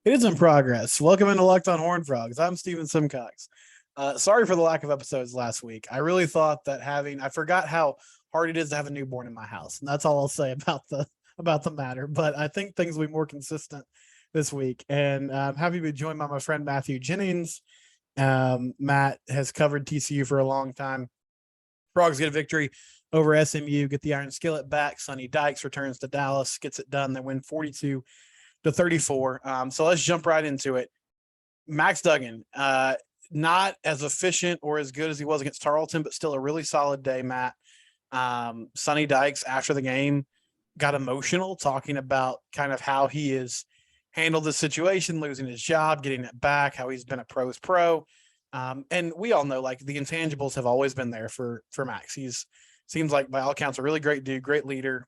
It is in progress. Welcome into Locked on Horned Frogs. I'm Steven Simcox. Sorry for the lack of episodes last week. I really thought that I forgot how hard it is to have a newborn in my house, and that's all I'll say about the matter. But I think things will be more consistent this week, and I'm happy to be joined by my friend Matthew Jennings. Matt has covered TCU for a long time. Frogs get a victory over SMU, get the Iron Skillet back. Sonny Dykes returns to Dallas, gets it done. They win 42-34. So let's jump right into it. Max Duggan, not as efficient or as good as he was against Tarleton, but still a really solid day, Matt. Sonny Dykes, after the game, got emotional talking about kind of how he has handled the situation, losing his job, getting it back, how he's been a pro's pro. And we all know, like, the intangibles have always been there for Max. He's seems like, by all accounts, a really great dude, great leader,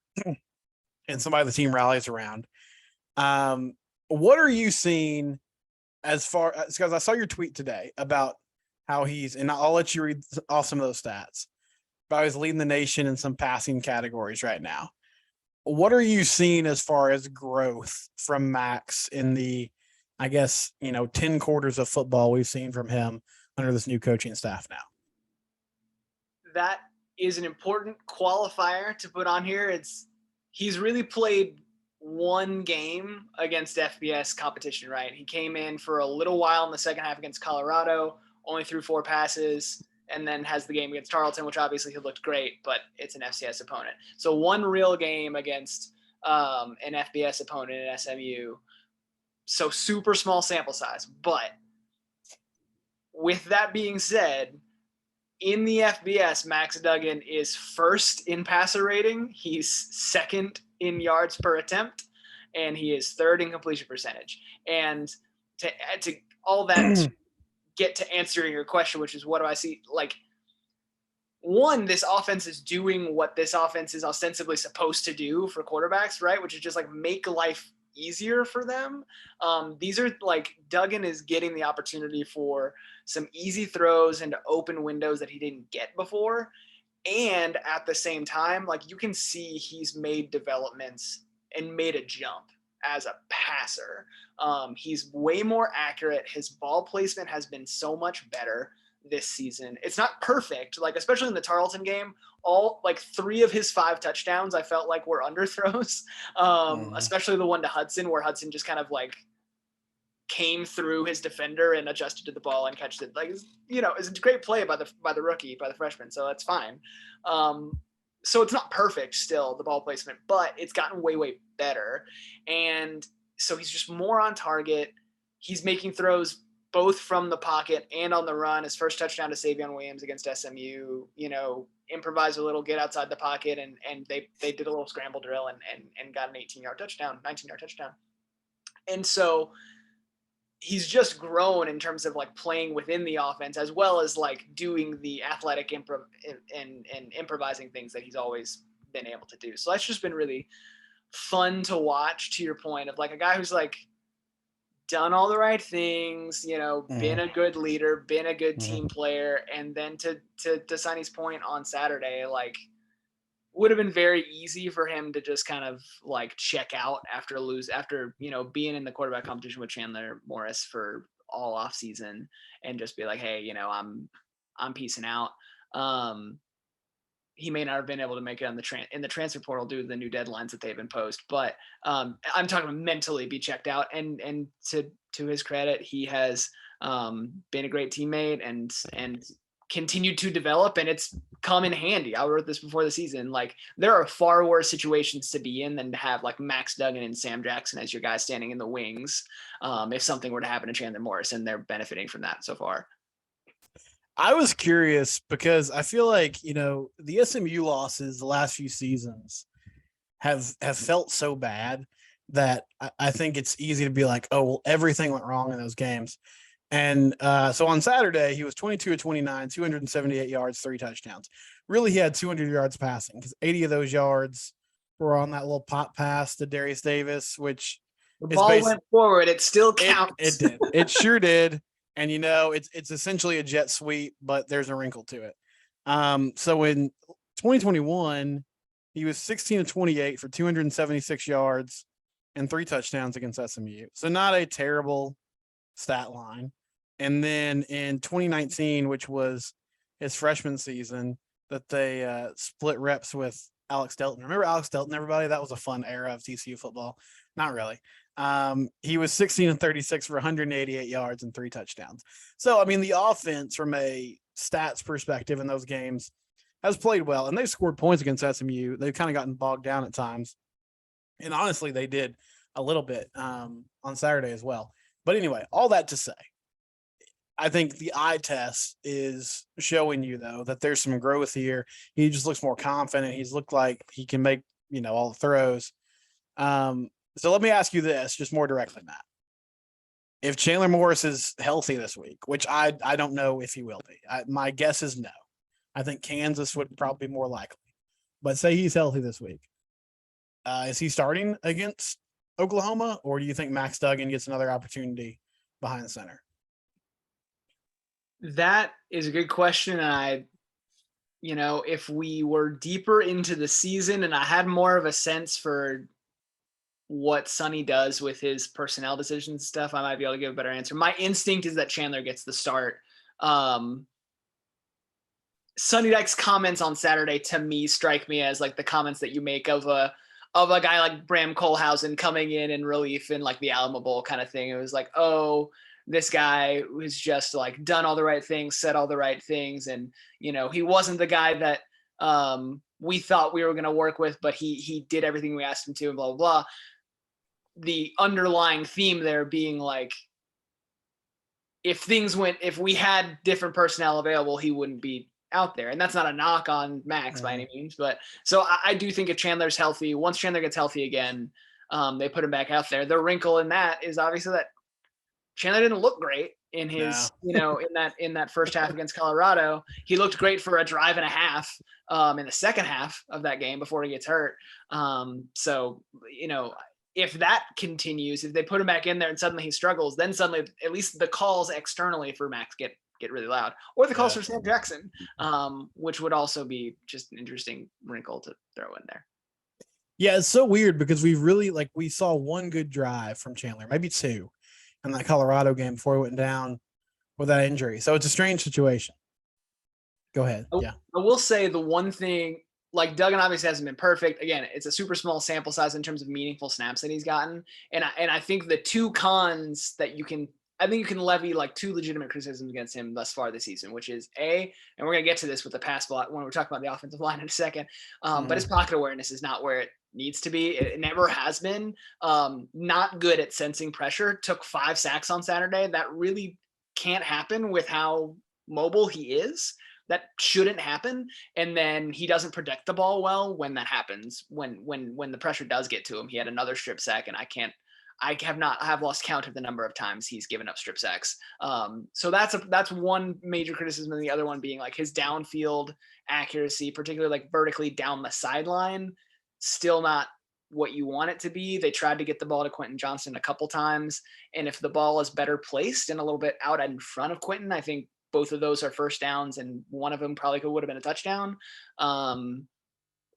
and somebody the team rallies around. What are you seeing as far as, because I saw your tweet today about how and I'll let you read off some of those stats, but he's leading the nation in some passing categories right now. What are you seeing as far as growth from Max in the, I guess, 10 quarters of football we've seen from him under this new coaching staff now? That is an important qualifier to put on here. He's really played one game against FBS competition, right? He came in for a little while in the second half against Colorado, only threw 4 passes, and then has the game against Tarleton, which obviously he looked great, but it's an FCS opponent. So one real game against an FBS opponent at SMU. So super small sample size. But with that being said, in the FBS, Max Duggan is first in passer rating. He's second in yards per attempt, and he is third in completion percentage. And to add to all that, to get to answering your question, which is what do I see? Like, one, this offense is doing what this offense is ostensibly supposed to do for quarterbacks, right? Which is just like make life easier for them. These are like, Duggan is getting the opportunity for some easy throws into open windows that he didn't get before. And at the same time, like, you can see he's made developments and made a jump as a passer. He's way more accurate. His ball placement has been so much better this season. It's not perfect, like, especially in the Tarleton game, all like 3 of his 5 touchdowns I felt like were underthrows. Especially the one to Hudson, where Hudson just kind of like came through his defender and adjusted to the ball and catched it. Like, it's a great play by the rookie, by the freshman, so that's fine. So it's not perfect still, the ball placement, but it's gotten way, way better. And so he's just more on target. He's making throws both from the pocket and on the run. His first touchdown to Savion Williams against SMU, improvised a little, get outside the pocket, and they did a little scramble drill and got an 19-yard touchdown. And so he's just grown in terms of like playing within the offense, as well as like doing the athletic and improvising things that he's always been able to do. So that's just been really fun to watch, to your point, of like a guy who's like done all the right things, been a good leader, been a good team player. And then to Sonny's point on Saturday, like, would have been very easy for him to just kind of like check out after being in the quarterback competition with Chandler Morris for all off season and just be like, hey, I'm peacing out. He may not have been able to make it in the transfer portal due to the new deadlines that they've imposed, but I'm talking about mentally be checked out. And to his credit, he has been a great teammate and continued to develop, and it's come in handy. I wrote this before the season. Like, there are far worse situations to be in than to have like Max Duggan and Sam Jackson as your guys standing in the wings. If something were to happen to Chandler Morris, and they're benefiting from that so far. I was curious because I feel like, the SMU losses the last few seasons have felt so bad that I think it's easy to be like, oh, well, everything went wrong in those games. And so on Saturday, he was 22 of 29, 278 yards, 3 touchdowns. Really, he had 200 yards passing because 80 of those yards were on that little pop pass to Darius Davis, which the ball went forward. It still counts. It did. It sure did. And, it's essentially a jet sweep, but there's a wrinkle to it. So in 2021, he was 16 of 28 for 276 yards and 3 touchdowns against SMU. So not a terrible stat line. And then in 2019, which was his freshman season, that they split reps with Alex Dalton. Remember Alex Dalton, everybody? That was a fun era of TCU football. Not really. He was 16 and 36 for 188 yards and 3 touchdowns. So, I mean, the offense from a stats perspective in those games has played well, and they've scored points against SMU. They've kind of gotten bogged down at times. And honestly, they did a little bit on Saturday as well. But anyway, all that to say, I think the eye test is showing you, though, that there's some growth here. He just looks more confident. He's looked like he can make, all the throws. So let me ask you this, just more directly, Matt. If Chandler Morris is healthy this week, which I don't know if he will be, my guess is no. I think Kansas would probably be more likely. But say he's healthy this week. Is he starting against Oklahoma, or do you think Max Duggan gets another opportunity behind the center? That is a good question. And if we were deeper into the season and I had more of a sense for what Sonny does with his personnel decisions and stuff, I might be able to give a better answer. My instinct is that Chandler gets the start. Sonny Dykes' comments on Saturday to me strike me as like the comments that you make of a guy like Bram Kohlhausen coming in relief in like the Alamo Bowl kind of thing. It was like, oh, this guy was just like done all the right things, said all the right things. And, he wasn't the guy that we thought we were going to work with, but he did everything we asked him to and blah, blah, blah. The underlying theme there being like, if we had different personnel available, he wouldn't be out there. And that's not a knock on Max by any means, but so I do think if Chandler's healthy, once Chandler gets healthy again, they put him back out there. The wrinkle in that is obviously that Chandler didn't look great in his, in that first half against Colorado. He looked great for a drive and a half in the second half of that game before he gets hurt. So, if that continues, if they put him back in there and suddenly he struggles, then suddenly at least the calls externally for Max get really loud, or the calls for Sam Jackson, which would also be just an interesting wrinkle to throw in there. Yeah, it's so weird because we saw one good drive from Chandler, maybe 2. In that Colorado game before he went down with that injury. So it's a strange situation. Go ahead. Yeah. I will say the one thing, like Duggan obviously hasn't been perfect. Again, it's a super small sample size in terms of meaningful snaps that he's gotten. And I think the 2 cons that you can levy like 2 legitimate criticisms against him thus far this season, which is and we're going to get to this with the pass block when we're talking about the offensive line in a second. But his pocket awareness is not where it needs to be. It never has been. Not good at sensing pressure. Took 5 sacks on Saturday. That really can't happen with how mobile he is. That shouldn't happen. And then he doesn't protect the ball well when that happens. When the pressure does get to him, he had another strip sack, and I have lost count of the number of times he's given up strip sacks. So that's one major criticism, and the other one being like his downfield accuracy, particularly like vertically down the sideline, still not what you want it to be. They tried to get the ball to Quentin Johnston a couple times, and if the ball is better placed and a little bit out in front of Quentin, I think both of those are first downs, and one of them probably would have been a touchdown. And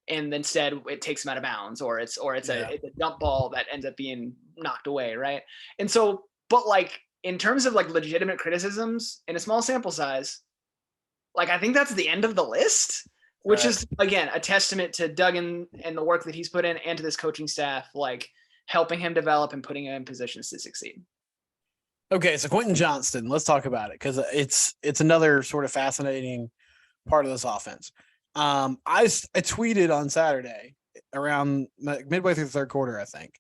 instead it takes him out of bounds, or it's a dump ball that ends up being knocked away. Right. And so, but like in terms of like legitimate criticisms in a small sample size, like I think that's the end of the list, which is again, a testament to Duggan and the work that he's put in, and to this coaching staff, like helping him develop and putting him in positions to succeed. Okay. So Quentin Johnston, let's talk about it, 'cause it's another sort of fascinating part of this offense. I tweeted on Saturday around midway through the third quarter, I think.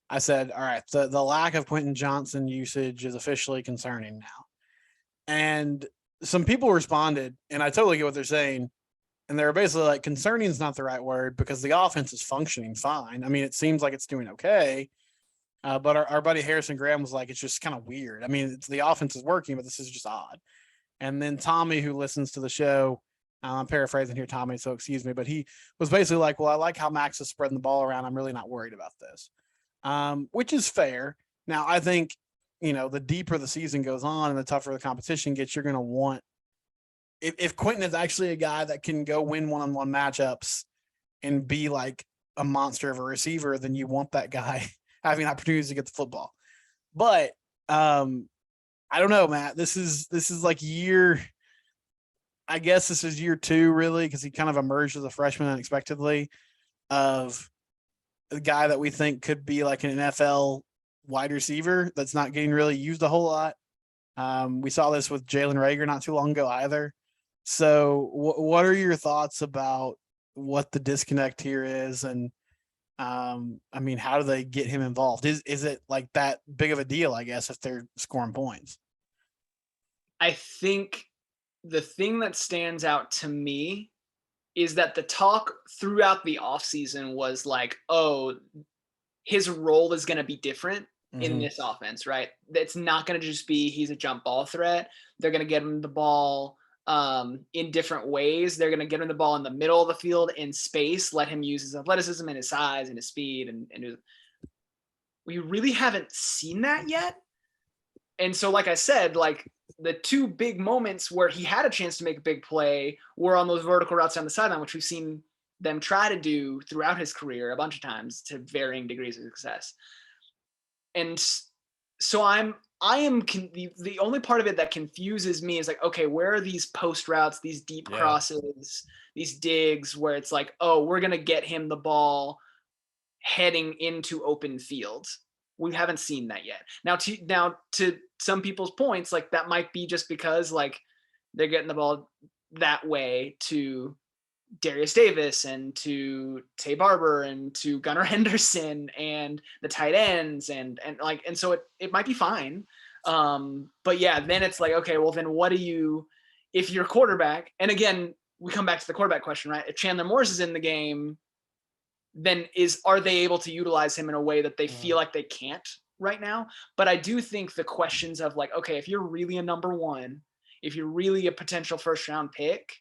I said, all right, the lack of Quentin Johnston usage is officially concerning now. And some people responded, and I totally get what they're saying. And they're basically like, concerning is not the right word, because the offense is functioning fine. I mean, it seems like it's doing okay. But our buddy Harrison Graham was like, it's just kind of weird. I mean, the offense is working, but this is just odd. And then Tommy, who listens to the show, I'm paraphrasing here, Tommy, so excuse me, but he was basically like, well, I like how Max is spreading the ball around. I'm really not worried about this, which is fair. Now, I think, the deeper the season goes on and the tougher the competition gets, you're going to want, if Quentin is actually a guy that can go win one-on-one matchups and be like a monster of a receiver, then you want that guy having opportunities to get the football. But I don't know, Matt. This is like I guess this is year 2 really, because he kind of emerged as a freshman unexpectedly, of the guy that we think could be like an NFL wide receiver that's not getting really used a whole lot. We saw this with Jalen Reagor not too long ago either. So what are your thoughts about what the disconnect here is? And I mean, how do they get him involved? Is it like that big of a deal, I guess, if they're scoring points? I think the thing that stands out to me is that the talk throughout the offseason was like, oh, his role is going to be different in this offense, right? It's not going to just be he's a jump ball threat. They're going to get him the ball in different ways. They're going to get him the ball in the middle of the field in space, let him use his athleticism and his size and his speed. And we really haven't seen that yet. And so, like I said, like the 2 big moments where he had a chance to make a big play were on those vertical routes down the sideline, which we've seen them try to do throughout his career a bunch of times to varying degrees of success. And so the only part of it that confuses me is like, okay, where are these post routes, these deep crosses, these digs where it's like, oh, we're going to get him the ball heading into open fields. We haven't seen that yet. Now to some people's points, like that might be just because like they're getting the ball that way to Darius Davis and to Tay Barber and to Gunnar Henderson and the tight ends and so it might be fine. But yeah, then it's like, okay, well then what do you, if you're quarterback, and again, we come back to the quarterback question, right? If Chandler Morris is in the game, then are they able to utilize him in a way that they feel like they can't right now? But I do think the questions of like, okay, if you're really a number 1, if you're really a potential first round pick,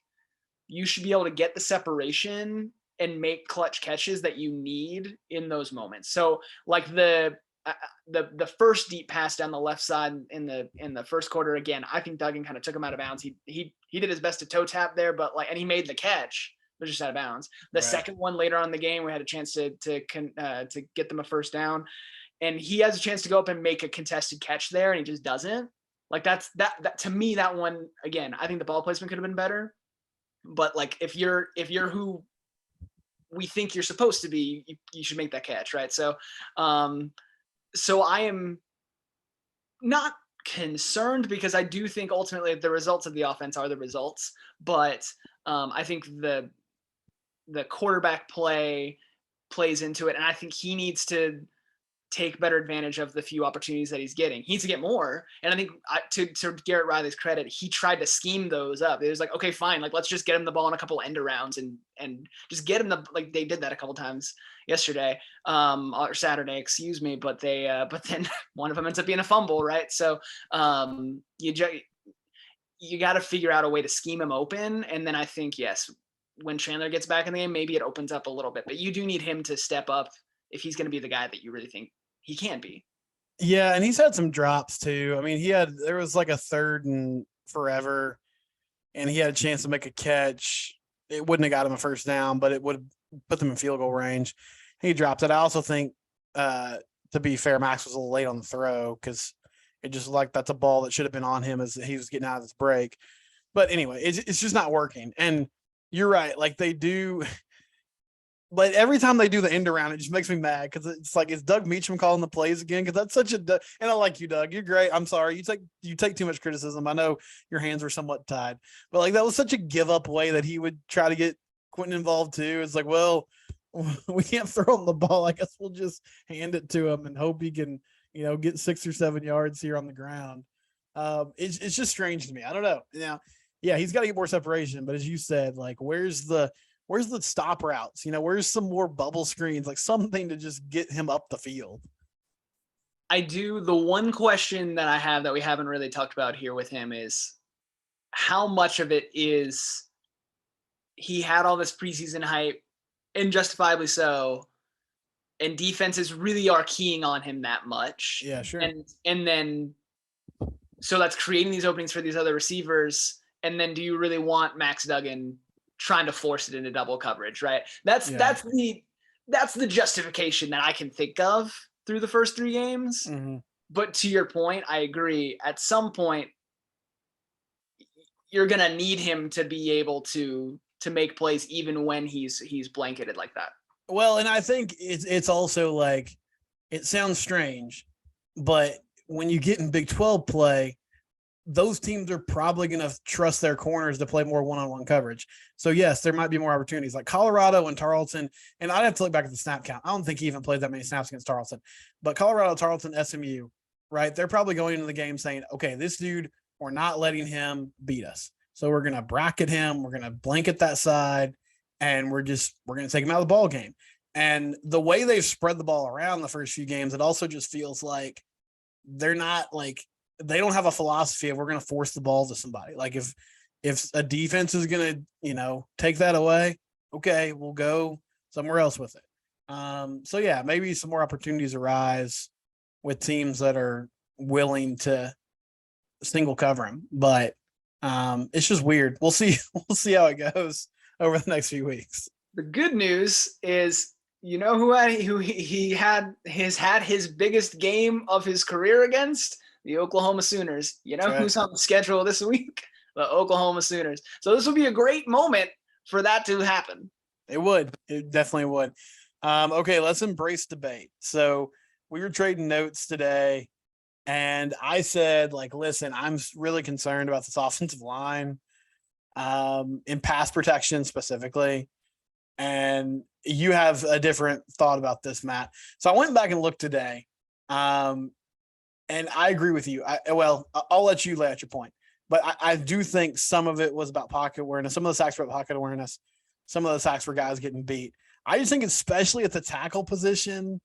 you should be able to get the separation and make clutch catches that you need in those moments. So like the first deep pass down the left side in the first quarter, again, I think Duggan kind of took him out of bounds. He did his best to toe tap there, but and he made the catch, but just out of bounds. The second one later on in the game, we had a chance to get them a first down, and he has a chance to go up and make a contested catch there, and he just doesn't. Like that to me, that one, again, I think the ball placement could have been better. But like if you're who we think you're supposed to be, you should make that catch, right? So so I am not concerned because I do think ultimately the results of the offense are the results, but I think the quarterback play plays into it, and I think he needs to take better advantage of the few opportunities that he's getting. He needs to get more. And I think to Garrett Riley's credit, he tried to scheme those up. It was like, okay, fine. Like, let's just get him the ball in a couple end arounds and just get him like they did that a couple times yesterday, or Saturday, excuse me. But but then one of them ends up being a fumble. Right. So you got to figure out a way to scheme him open. And then I think, yes, when Chandler gets back in the game, maybe it opens up a little bit, but you do need him to step up if he's going to be the guy that you really think he can be. Yeah, and he's had some drops too. I mean, there was like a 3rd and forever, and he had a chance to make a catch. It wouldn't have got him a first down, but it would have put them in field goal range. He dropped it. I also think, to be fair, Max was a little late on the throw because it just like that's a ball that should have been on him as he was getting out of his break. But anyway, it's just not working. And you're right. Like they do. But every time they do the end around, it just makes me mad because it's like, is Doug Meacham calling the plays again? Because that's such and I like you, Doug. You're great. I'm sorry. You take too much criticism. I know your hands were somewhat tied, but like that was such a give up way that he would try to get Quentin involved too. It's like, well, we can't throw him the ball. I guess we'll just hand it to him and hope he can, get 6 or 7 yards here on the ground. It's just strange to me. I don't know. Now, yeah, he's got to get more separation, but as you said, like, where's the stop routes? Where's some more bubble screens, like something to just get him up the field? I do. The one question that I have that we haven't really talked about here with him is how much of it is he had all this preseason hype, and justifiably so, and defenses really are keying on him that much. Yeah, sure. And then, so that's creating these openings for these other receivers. And then do you really want Max Duggan trying to force it into double coverage, right? That's the justification that I can think of through the first 3 games. Mm-hmm. But to your point, I agree. At some point, you're gonna need him to be able to make plays even when he's blanketed like that. Well, and I think it's also like, it sounds strange, but when you get in Big 12 play, those teams are probably going to trust their corners to play more one-on-one coverage. So yes, there might be more opportunities like Colorado and Tarleton. And I'd have to look back at the snap count. I don't think he even played that many snaps against Tarleton, but Colorado, Tarleton, SMU, right? They're probably going into the game saying, okay, this dude, we're not letting him beat us. So we're going to bracket him. We're going to blanket that side, and we're going to take him out of the ball game. And the way they've spread the ball around the first few games, it also just feels like they're not like, they don't have a philosophy of we're going to force the ball to somebody. Like if a defense is going to, take that away, okay, we'll go somewhere else with it. So yeah, maybe some more opportunities arise with teams that are willing to single cover them, but it's just weird. We'll see how it goes over the next few weeks. The good news is, who he had his biggest game of his career against? The Oklahoma Sooners. Who's on the schedule this week? The Oklahoma Sooners. So this would be a great moment for that to happen. It would. It definitely would. Okay, let's embrace debate. So we were trading notes today, and I said, listen, I'm really concerned about this offensive line, in pass protection specifically. And you have a different thought about this, Matt. So I went back and looked today. And I agree with you. I'll let you lay out your point. But I do think some of it was about pocket awareness. Some of the sacks were about pocket awareness. Some of the sacks were guys getting beat. I just think especially at the tackle position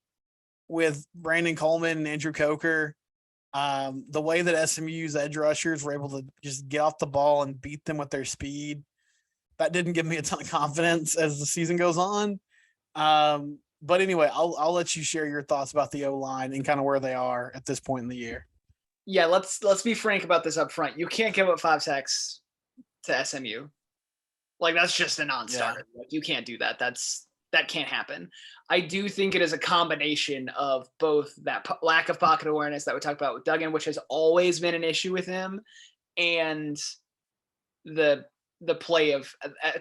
with Brandon Coleman and Andrew Coker, the way that SMU's edge rushers were able to just get off the ball and beat them with their speed, that didn't give me a ton of confidence as the season goes on. But anyway, I'll let you share your thoughts about the O-line and kind of where they are at this point in the year. Yeah, let's be frank about this up front. You can't give up 5 sacks to SMU. That's just a non-starter. Yeah. You can't do that. That can't happen. I do think it is a combination of both that lack of pocket awareness that we talked about with Duggan, which has always been an issue with him, and the play of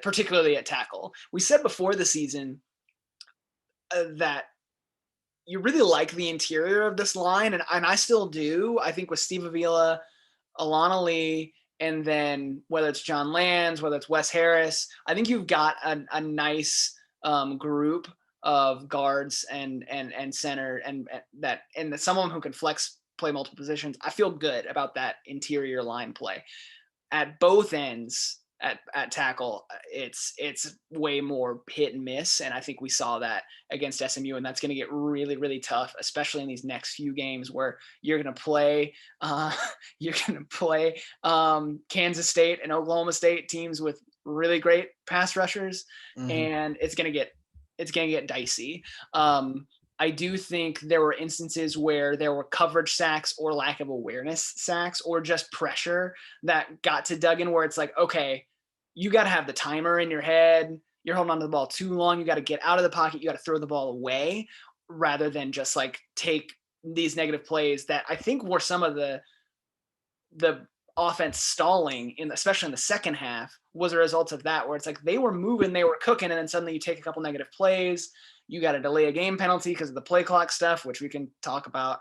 particularly at tackle. We said before the season that you really like the interior of this line, and I still do. I think with Steve Avila, Alana Lee, and then whether it's John Lands, whether it's Wes Harris, I think you've got a nice group of guards and center and some of them who can play multiple positions. I feel good about that interior line play. At both ends, at tackle, it's way more hit and miss, and I think we saw that against SMU, and that's going to get really, really tough, especially in these next few games where you're going to play Kansas State and Oklahoma State, teams with really great pass rushers, and it's going to get dicey. I do think there were instances where there were coverage sacks or lack of awareness sacks or just pressure that got to Duggan, where it's like, okay, you got to have the timer in your head. You're holding onto the ball too long. You got to get out of the pocket. You got to throw the ball away rather than just take these negative plays that I think were some of the offense stalling especially in the second half was a result of that, where it's they were moving, they were cooking, and then suddenly you take a couple negative plays. You got to delay a game penalty because of the play clock stuff, which we can talk about.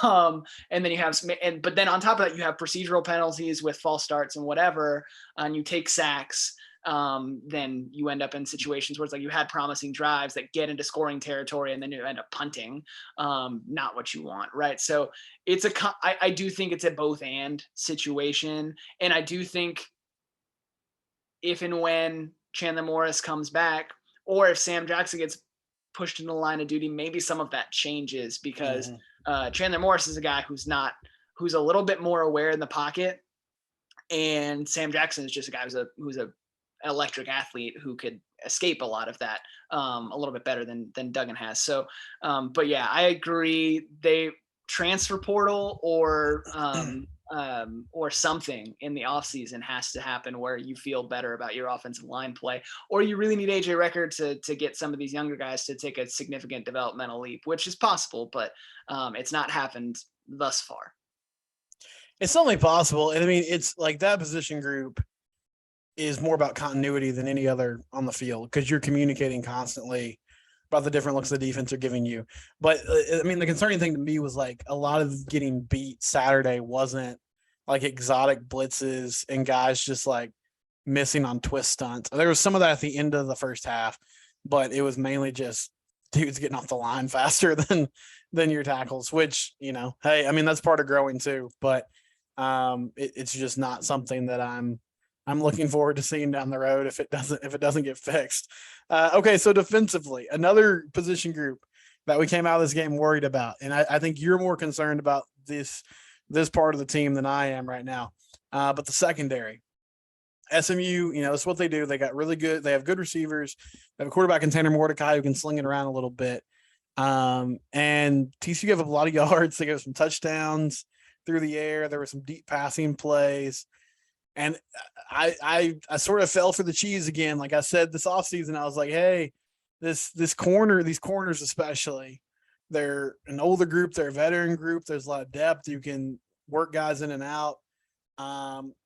And then you have but then on top of that, you have procedural penalties with false starts and whatever, and you take sacks. Then you end up in situations where it's you had promising drives that get into scoring territory, and then you end up punting. Not what you want, right? So I do think it's a both and situation, and I do think if and when Chandler Morris comes back, or if Sam Jackson gets pushed into the line of duty, maybe some of that changes, because Chandler Morris is a guy who's a little bit more aware in the pocket, and Sam Jackson is just a guy who's a electric athlete who could escape a lot of that a little bit better than Duggan has. So, but yeah, I agree. They transfer portal or or something in the offseason has to happen where you feel better about your offensive line play, or you really need AJ Record to get some of these younger guys to take a significant developmental leap, which is possible, but it's not happened thus far. It's only possible. And I mean, it's like that position group is more about continuity than any other on the field because you're communicating constantly about the different looks the defense are giving you. But I mean, the concerning thing to me was like a lot of getting beat Saturday wasn't like exotic blitzes and guys just like missing on twist stunts. There was some of that at the end of the first half, but it was mainly just dudes getting off the line faster than your tackles, which, you know, hey, I mean, that's part of growing too, but it's just not something that I'm looking forward to seeing down the road if it doesn't get fixed. Okay, so defensively, another position group that we came out of this game worried about, and I think you're more concerned about this part of the team than I am right now. But the secondary, SMU, you know, it's what they do. They got really good. They have good receivers. They have a quarterback in Tanner Mordecai who can sling it around a little bit. And TCU gave up a lot of yards. They gave some touchdowns through the air. There were some deep passing plays. And I sort of fell for the cheese again. Like I said, this offseason, I was like, hey, these corners especially, they're an older group, they're a veteran group. There's a lot of depth. You can work guys in and out.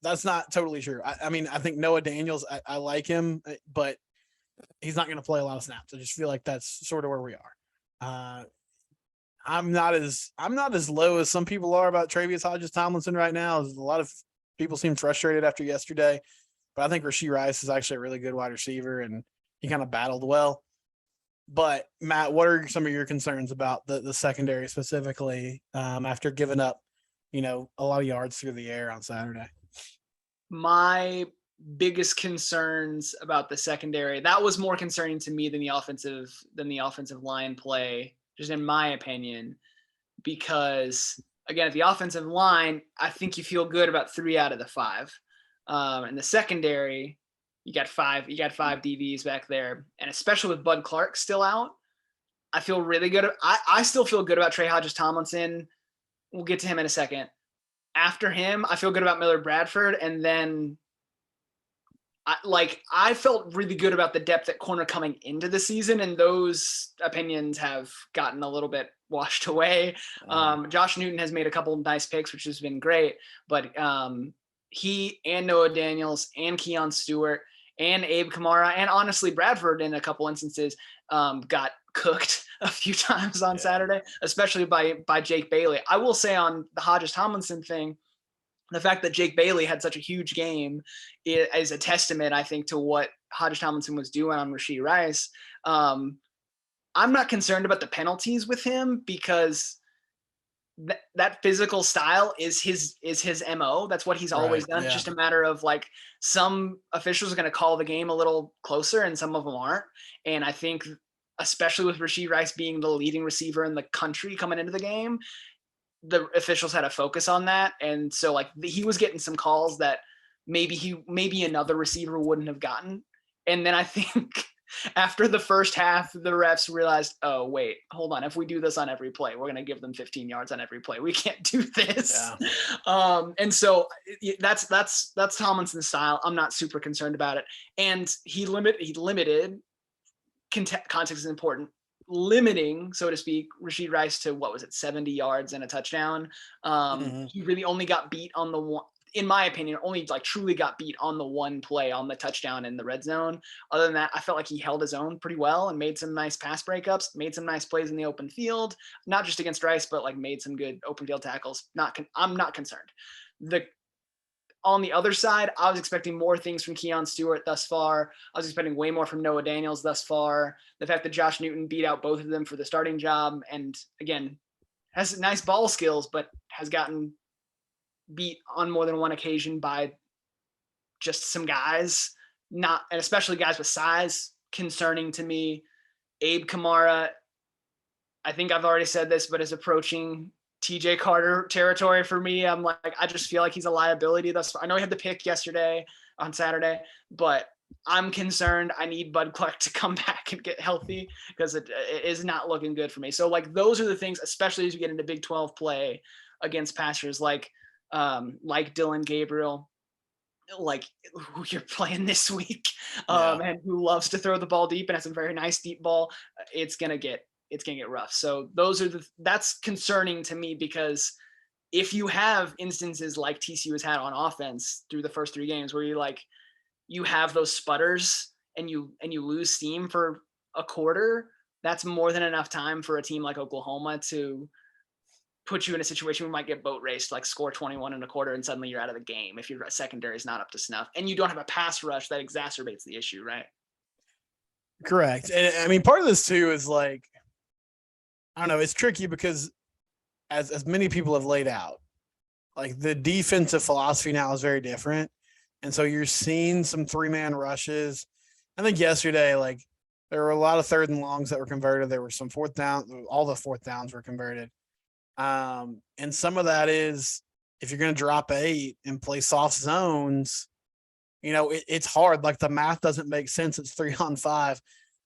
That's not totally true. I mean, I think Noah Daniels, I like him, but he's not going to play a lot of snaps. I just feel like that's sort of where we are. I'm not as low as some people are about Travius Hodges-Tomlinson right now. A lot of people seem frustrated after yesterday, but I think Rashee Rice is actually a really good wide receiver, and he kind of battled well. But Matt, what are some of your concerns about the secondary specifically after giving up, you know, a lot of yards through the air on Saturday? My biggest concerns about the secondary, that was more concerning to me than the offensive line play, just in my opinion, because again, at the offensive line, I think you feel good about 3 out of the 5. In the secondary, you got 5 DBs back there, and especially with Bud Clark still out, I feel really good. I still feel good about Trey Hodges-Tomlinson. We'll get to him in a second. After him, I feel good about Miller Bradford, and then I felt really good about the depth at corner coming into the season, and those opinions have gotten a little bit washed away. Josh Newton has made a couple of nice picks, which has been great, but he and Noah Daniels and Keon Stewart and Abe Kamara and honestly Bradford in a couple instances got cooked a few times on Saturday, especially by Jake Bailey. I will say on the Hodges-Tomlinson thing, the fact that Jake Bailey had such a huge game is a testament, I think, to what Hodges-Tomlinson was doing on Rashee Rice. I'm not concerned about the penalties with him because that physical style is his MO. That's what he's always done. It's just a matter of like some officials are going to call the game a little closer and some of them aren't. And I think especially with Rashee Rice being the leading receiver in the country coming into the game, the officials had a focus on that. And so like he was getting some calls that maybe another receiver wouldn't have gotten. And then I think after the first half, the refs realized, oh, wait, hold on. If we do this on every play, we're going to give them 15 yards on every play. We can't do this. Yeah. And so that's Tomlinson's style. I'm not super concerned about it. And he limited, context is important, limiting, so to speak, Rashee Rice to 70 yards and a touchdown. He really only got beat on the one, in my opinion, only like truly got beat on the one play on the touchdown in the red zone. Other than that, I felt like he held his own pretty well and made some nice pass breakups, made some nice plays in the open field, not just against Rice, but like made some good open field tackles. I'm not concerned. On the other side, I was expecting more things from Keon Stewart thus far. I was expecting way more from Noah Daniels thus far. The fact that Josh Newton beat out both of them for the starting job, and again, has nice ball skills, but has gotten beat on more than one occasion by just some guys, and especially guys with size, concerning to me. Abe Kamara, I think I've already said this, but is approaching TJ Carter territory for me. I'm like, I just feel like he's a liability thus far. I know he had the pick on Saturday, but I'm concerned. I need Bud Clark to come back and get healthy because it is not looking good for me. So like those are the things, especially as you get into Big 12 play against passers, like like Dylan Gabriel, like who you're playing this week, Yeah. and who loves to throw the ball deep and has a very nice deep ball, it's gonna get rough. So that's concerning to me, because if you have instances like TCU has had on offense through the first 3 games where you have those sputters and you lose steam for a quarter, that's more than enough time for a team like Oklahoma to put you in a situation where you might get boat raced, like score 21 in a quarter, and suddenly you're out of the game if your secondary is not up to snuff and you don't have a pass rush that exacerbates the issue, right? Correct. And I mean, part of this too is like, I don't know, it's tricky because as many people have laid out, like the defensive philosophy now is very different. And so you're seeing some 3-man rushes. I think yesterday, like there were a lot of 3rd and longs that were converted. There were some 4th down, all the 4th downs were converted. And some of that is, if you're going to drop 8 and play soft zones, it's hard. Like the math doesn't make sense. It's 3-on-5,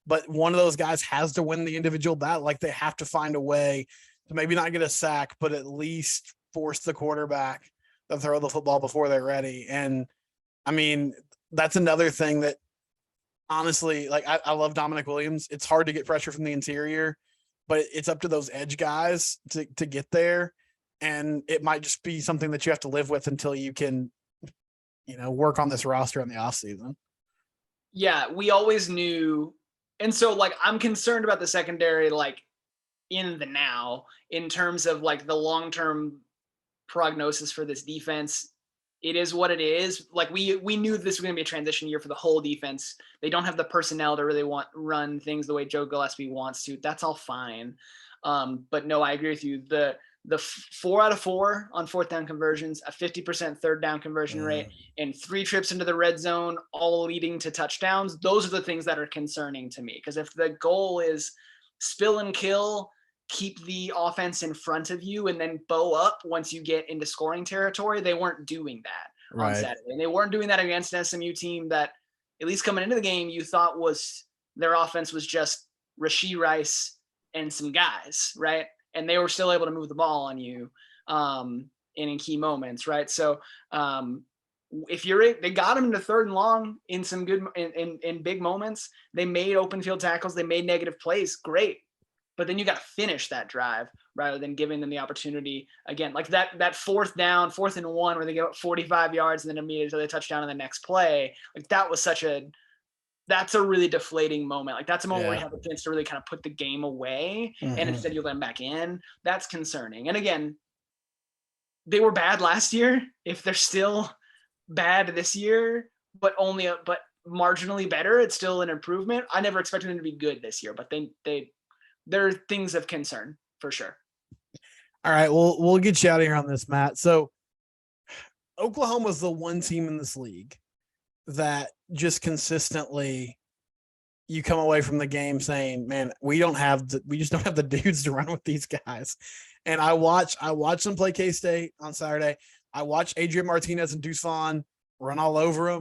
but one of those guys has to win the individual battle. Like they have to find a way to maybe not get a sack, but at least force the quarterback to throw the football before they're ready. And I mean, that's another thing that honestly, like I love Dominic Williams. It's hard to get pressure from the interior, but it's up to those edge guys to get there. And it might just be something that you have to live with until you can, work on this roster in the offseason. Yeah, we always knew. And so like I'm concerned about the secondary, like in the now, in terms of like the long-term prognosis for this defense. It is what it is. Like we knew this was going to be a transition year for the whole defense. They don't have the personnel to really run things the way Joe Gillespie wants to. That's all fine. But no, I agree with you. The 4 out of 4 on 4th down conversions, a 50% 3rd down conversion rate, and 3 trips into the red zone, all leading to touchdowns. Those are the things that are concerning to me. Because if the goal is spill and kill, keep the offense in front of you, and then bow up once you get into scoring territory, they weren't doing that on Saturday. And they weren't doing that against an SMU team that, at least coming into the game, you thought was their offense was just Rashee Rice and some guys, right? And they were still able to move the ball on you in key moments, right? So if they got him into 3rd and long in some good in big moments, they made open field tackles, they made negative plays, great. But then you got to finish that drive rather than giving them the opportunity again, like that 4th down, 4th and 1, where they give up 45 yards and then immediately they touchdown in the next play. Like that was that's a really deflating moment. Like that's a moment where you have a chance to really kind of put the game away, and instead you let them back in. That's concerning. And again, they were bad last year. If they're still bad this year, but marginally better, it's still an improvement. I never expected them to be good this year, but there are things of concern for sure. All right. Well, we'll get you out of here on this, Matt. So Oklahoma's the one team in this league that just consistently you come away from the game saying, man, we just don't have the dudes to run with these guys. And I watched them play K-State on Saturday. I watched Adrian Martinez and Deuce Vaughn run all over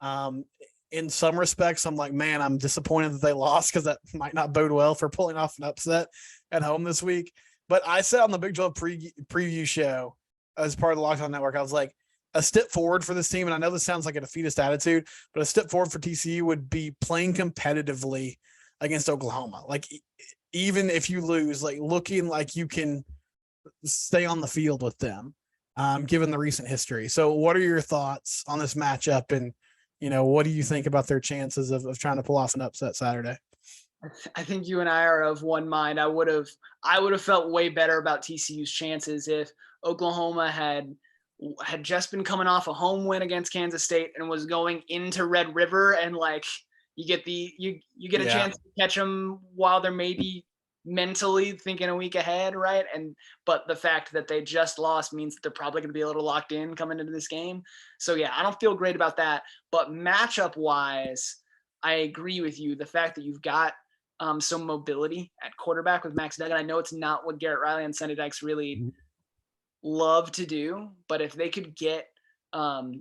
them. In some respects, I'm like, man, I'm disappointed that they lost, because that might not bode well for pulling off an upset at home this week. But I said on the Big 12 preview show as part of the Locked On Network, I was like, a step forward for this team, and I know this sounds like a defeatist attitude, but a step forward for TCU would be playing competitively against Oklahoma. Like, even if you lose, like looking like you can stay on the field with them, given the recent history. So what are your thoughts on this matchup, and what do you think about their chances of trying to pull off an upset Saturday? I think you and I are of one mind. I would have felt way better about TCU's chances if Oklahoma had just been coming off a home win against Kansas State and was going into Red River, and like you get a chance to catch them while they're maybe mentally thinking a week ahead, right? But the fact that they just lost means that they're probably going to be a little locked in coming into this game. So yeah, I don't feel great about that. But matchup wise, I agree with you. The fact that you've got some mobility at quarterback with Max Duggan. I know it's not what Garrett Riley and Sonny Dykes really love to do, but if they could get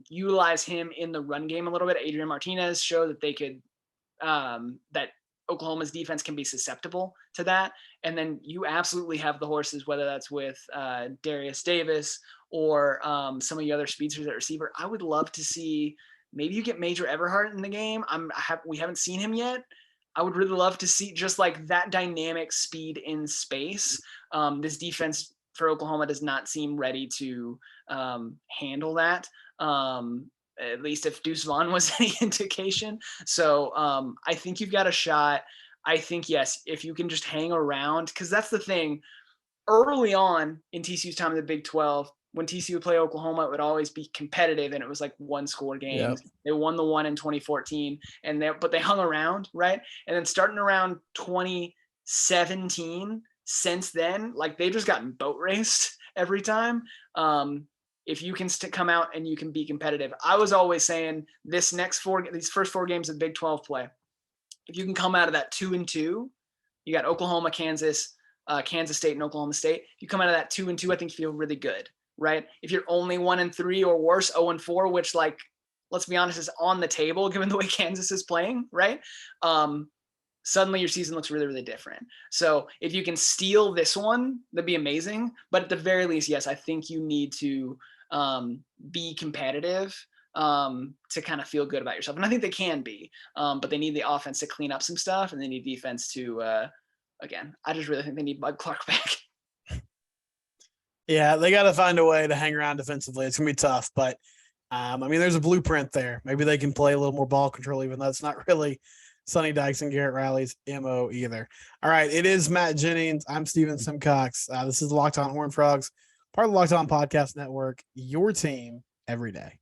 utilize him in the run game a little bit, Adrian Martinez showed that they could that Oklahoma's defense can be susceptible to that. And then you absolutely have the horses, whether that's with Darius Davis or some of the other speedsters at receiver. I would love to see, maybe you get Major Everhart in the game. We haven't seen him yet. I would really love to see just like that dynamic speed in space. This defense for Oklahoma does not seem ready to handle that. At least if Deuce Vaughn was any indication. So I think you've got a shot. I think, yes, if you can just hang around, because that's the thing. Early on in TCU's time in the Big 12, when TCU would play Oklahoma, it would always be competitive, and it was like one-score games. Yep. They won the one in 2014, but they hung around, right? And then starting around 2017, since then, like they've just gotten boat raced every time. If you can come out and you can be competitive. I was always saying these first 4 games of Big 12 play, if you can come out of that 2-2, you got Oklahoma, Kansas State, and Oklahoma State. If you come out of that 2-2, I think you feel really good, right? If you're only 1-3 or worse, 0-4, which, like, let's be honest, is on the table given the way Kansas is playing, right? Suddenly your season looks really, really different. So if you can steal this one, that'd be amazing. But at the very least, yes, I think you need to be competitive to kind of feel good about yourself. And I think they can be, but they need the offense to clean up some stuff, and they need defense to, again, I just really think they need Bud Clark back. Yeah, they got to find a way to hang around defensively. It's going to be tough, but I mean, there's a blueprint there. Maybe they can play a little more ball control, even though it's not really Sonny Dykes and Garrett Riley's MO either. All right, it is Matt Jennings. I'm Steven Simcox. This is Locked On Horned Frogs, part of the Locked On Podcast Network, your team every day.